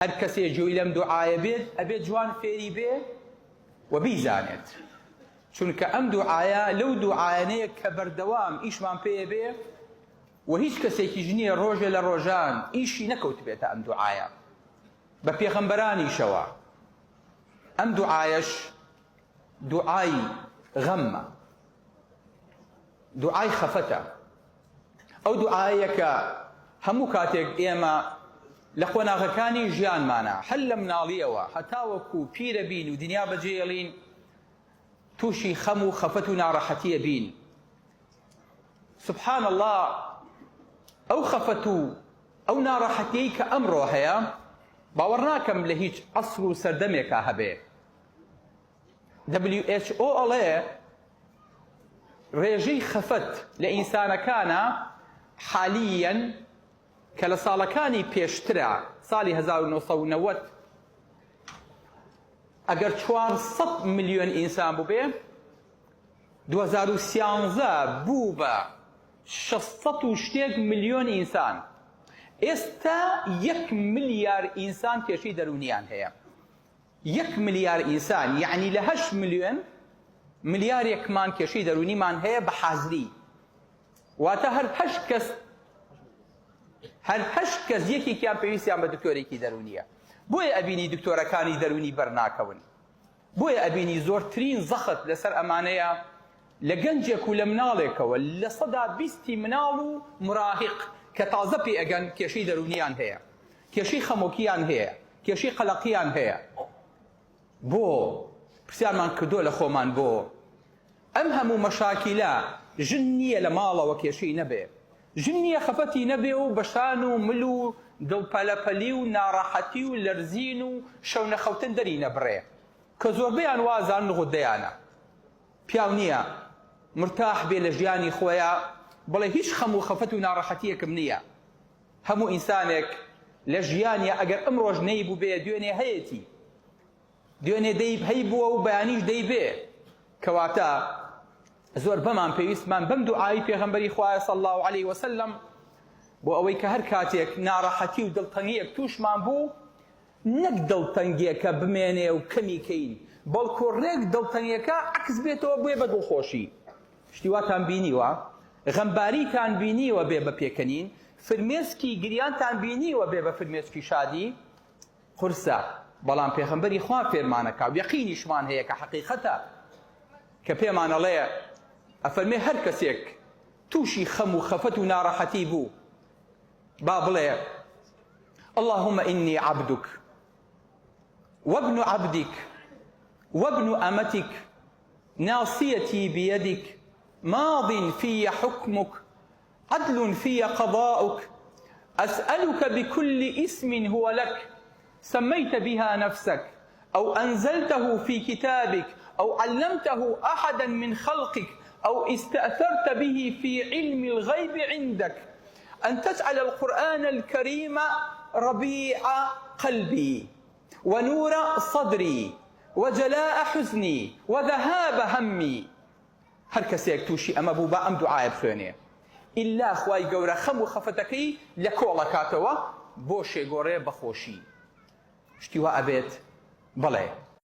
هەر کەسێ گوێی لەم دوعایە بێت ئەبێت جوان فێری بێ و بیزانێت، چونکە ئەم دوعایە لەو دوعایانەیە کە بەردەوام ئیشمان پێیە بێ و هیچ کەسێکیش نییە ڕۆژێ لە ڕۆژان ئیشی نەکەوت بێتە ئەم دوعایە بە پێغەمبەرانیشەوە. ئەم دوعایەش دوعای غەممە، دوعای خەفەتە. ئەو دوعایە کە هەموو کاتێک ئێمە لە قۆناغەکانی ژیانمانە هەر لە مناڵیەوە هەتاوەکو پیرە بین و دنیا بەجێڵین تووشی خەم و خەفەت و ناڕەحەتیە بین. سبحان الله، ئەو خەفەت و ئەو ناڕەحەتیەی کە ئەمڕۆ هەیە باوەڕ ناکەم لە هیچ عەسر و سەردەمێکا هەبێ. WHO ئەڵێ ڕێژەی خەفەت لە ئینسانەکانە حالیەن کە لە ساڵەکانی پێشترە ساڵی 1990 ئەگەر 400 ملیۆن ئینسان بوو بێ، 2013 بوو بە 600 و شتێک ملیۆن ئینسان. ئێستا 1 ملیار ئینسان کێشەی دەرونیان هەیە. 1 ملیار ئینسان، یعنی لە 8 ملیۆن ملیارێکمان کێشەی دەرونیمان هەیە بە حازری. واتە هەر 8 کەس یەکێکیان پێویستیان بە دکتۆرێکی دەرونیە. بۆیە ئەبینی دکتۆرەکانی دەرونی بەرناکەون. بۆیە ئەبینی زۆرترین زەخت لەسەر ئەمانەیە لە گەنجێک و لە مناڵێکەوە لە 120 مناڵ و مراهق کە تازە پێ ئەگەن کێشەی دەرونیان هەیە، کێشەی خەمۆکیان هەیە، کێشەی قەلەقیان هەیە. بۆ پرسیارمان کردووە لە خۆمان بۆ ئەم هەموو مەشاکیلە ژن نییە لە ماڵەوە کێشەی نەبێ، ژن نییە خەفەتی نەبێ و بەشان و مل و دڵپەلەپەلی و ناڕەحەتی و لەرزین و شەو نەخەوتن دەری نەبڕێ کە زۆربەیان وازان نغودەیانە. پیاو نییە مرتاح بێ لە ژیانی خۆیە بڵێ هیچ خەم و خەفەت و ناڕەحەتیەکم نییە. هەموو ئینسانێک لە ژیانیە ئەگەر ئەم ڕۆژ نەیبوو بێ دوێنێ هەیەتی، دوێنێ هەی بووە و بەیانیش دەیبێ. کەواتە زۆر بەمان پێویستمان بەم دوعای پێغەمبەری خوایە صلی الله علیه وسلم بۆ ئەوەی کە هەر کاتێک ناڕەحەتی و دڵتەنگیەک تووشمان بوو، نەک دڵتەنگیەکە بمێنێ و کەمی کەین، بەڵکو ڕێک دڵتەنگیەکە عەکس بێتەوە بێ بە دڵخۆشی. شتی واتان بینیوە، غەمباریتان بینیوە بێ بە پێکەنین، فرمێسکی گریانتان بینیوە بێ بە فرمێسکی شادی، قورسە. بەڵام پێغەمبەری خوا فێرمانەکە و یەقینیشمان هەیە کە حەقیقەتە کە پێمان ئەڵێ ئەفەرمێ هەر کەسێک تووشی خەم و خەفەت و ناڕەحەتی بوو با بڵێ اللهم إني عبدك وابن عبدك وابن أمتك ناصيتي بيدك ماض في حكمك عدل في قضاؤك أسألك بكل اسم هو لك سميت بها نفسك أو أنزلته في كتابك أو علمته أحدا من خلقك أو استأثرت به في علم الغيب عندك أن تجعل القرآن الكريم ربيع قلبي ونور صدري وجلاء حزني وذهاب همي. هەر کەسێک تووشی ئەمە بوو بە ئەم دوعایە بخوێنێ، ئیلا خوای گەورە خەم و خەفەتەکەی لە کۆڵەکاتەوە بۆ شێگۆڕێ بەخۆشی. شتی وا ئەبێت بڵێ